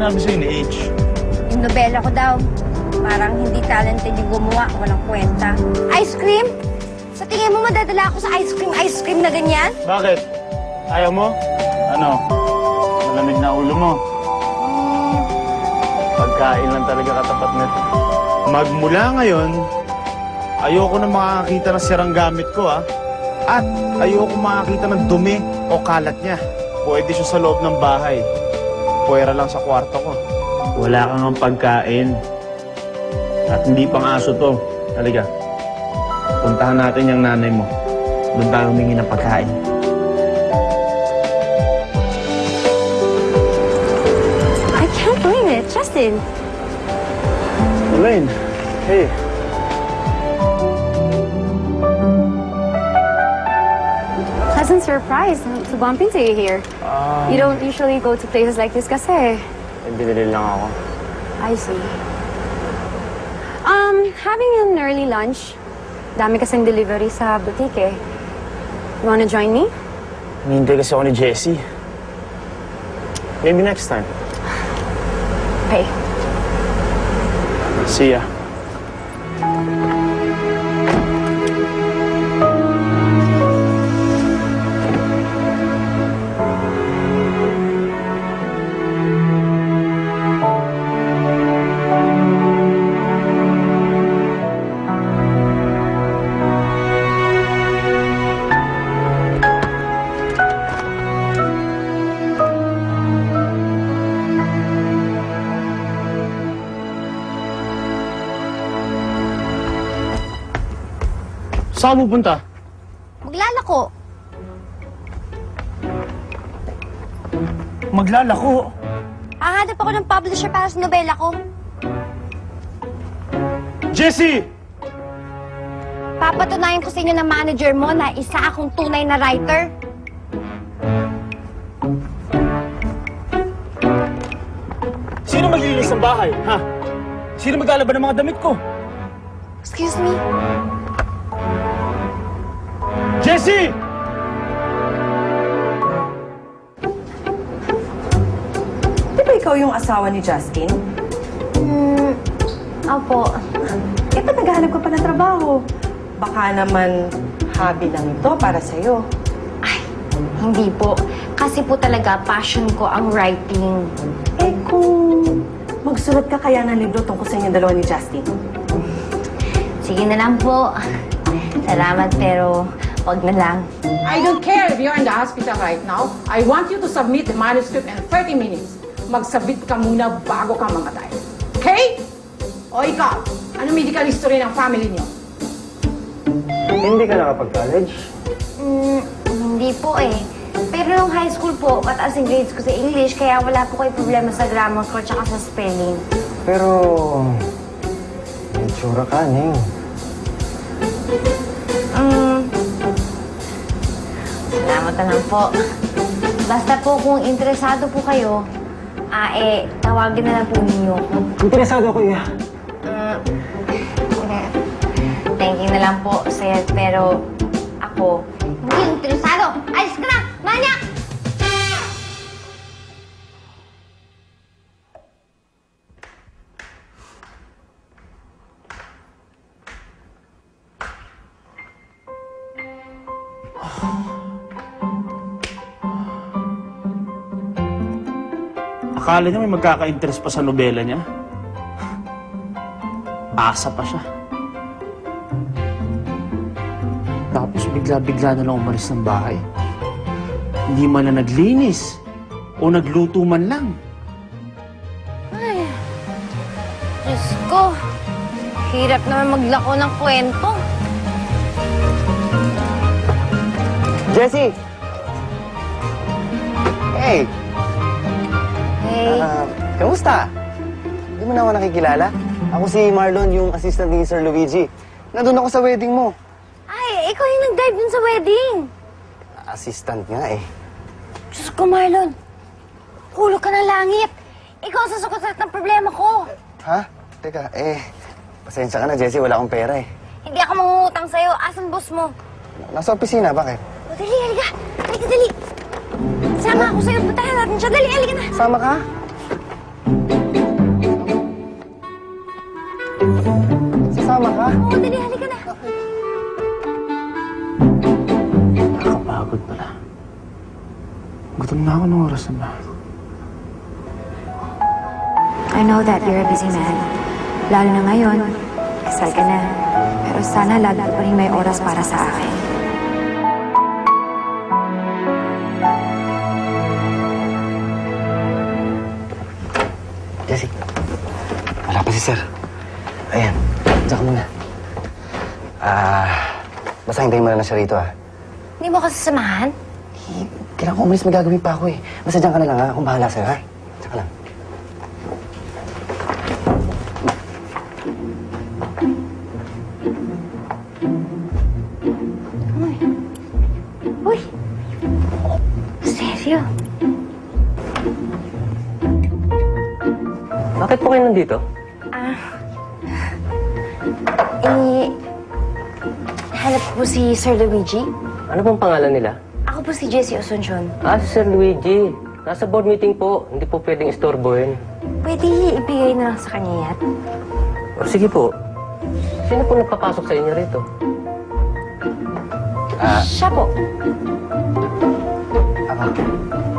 sinabi sa'yo ni H? Yung nobela ko daw, parang hindi talented yung gumawa, walang kwenta. Ice cream? Sa tingin mo madadala ako sa ice cream na ganyan? Bakit? Ayaw mo? Ano? Malamig na ulo mo. Pagkain lang talaga katapat nito. Magmula ngayon, ayoko na makakita ng sirang gamit ko, ha? At ayoko makakita ng dumi o kalat niya. Pwede siya sa loob ng bahay. Puwera lang sa kwarto ko. Wala kang pagkain. At hindi pang aso to. Halika. Puntahan natin yung nanay mo. Doon tayo humingi ng pagkain. I can't believe it, Justin. Elaine, hey. Pleasant surprise to bump into you here. You don't usually go to places like this kasi. Binili lang ako. I see. Having an early lunch. Dami kasing delivery sa boutique eh. You wanna join me? Hinihintay kasi ako ni Jessie. Maybe next time. Okay. See ya. Saan mo punta? Maglalako. Maglalako. Hahanap ako ng publisher para sa nobela ko. Jessie! Papatunayan ko sa inyo ng manager mo na isa akong tunay na writer. Sino maglilinis ng bahay, ha? Sino maglalaban ng mga damit ko? Excuse me? Jessie! Di ba ikaw yung asawa ni Justin? Opo. Eh, ba't naghahanap ka pa ng trabaho? Baka naman hobby lang ito para sa'yo. Ay, hindi po. Kasi po talaga passion ko ang writing. Eh, kung magsulat ka kaya ng libro tungkol sa inyong dalawa ni Justin? Sige na lang po. Salamat pero wag na lang. I don't care if you're in the hospital right now. I want you to submit the manuscript in 30 minutes. Mag-submit ka muna bago ka mamatay. Okay? O ikaw, ano medical history ng family niyo? Hindi ka nakapag-college? Hindi po eh. Pero nung high school po, mataas ang grades ko sa English, kaya wala po kayo problema sa grammar ko tsaka sa spelling. Pero... may tsura ka, Ning. Salamat na lang po. Basta po kung interesado po kayo, tawagin na lang po ninyo. Interesado ako, iya. Thank you na lang po, sir. Pero ako, hindi interesado. Alis ka na! Manyak! Akala niya may magkaka-interest pa sa nobela niya. Asa pa siya. Tapos bigla-bigla na lang umalis ng bahay. Hindi man na naglinis o nagluto man lang. Ay, Diyos ko. Hirap naman maglako ng kwento. Jessie! Hey! Hey. Kamusta? Hindi mo na ako nakikilala? Ako si Marlon, yung assistant ni Sir Luigi. Nandun ako sa wedding mo. Ay, ikaw yung nag-guide dun sa wedding. Assistant nga eh. Diyos ko, Marlon. Ulo ka ng langit. Ikaw ang sasagot ng problema ko. Ha? Teka, pasensya ka na, Jessie. Wala akong pera eh. Hindi ako mangungutang sa'yo. Asan boss mo? Nasa opisina, bakit? O, dali, halika. Halika, dali. Sama ako sa'yo. Puntahan natin siya. Dali, halika na. Sama ka? sumama ka. Oo, dali, halika na. Nakakapagod pala. Gutom na ako ng oras na ba? I know that you're a busy man. Lalo na ngayon, kasal ka na. Pero sana lagi pa rin may oras para sa akin. Jessie, wala pa si sir. Ayan, diyan ka muna. Basta hintayin mo na siya rito, Hindi mo kasi samahan? Kailangan ko umalis, may gagawin pa ako eh. Basta diyan ka na lang, ha? Akong bahala sa'yo, ha? Diyan ka lang. Uy! Seryo? Bakit po kayo nandito? Hanap ko po si Sir Luigi. Ano pong pangalan nila? Ako po si Jessie Asuncion. Si Sir Luigi. Nasa board meeting po. Hindi po pwedeng istorbohin. Pwede ibigay na lang sa kanya yan. O sige po. Sino po nagpapasok sa inyo rito? Siya po. Ako.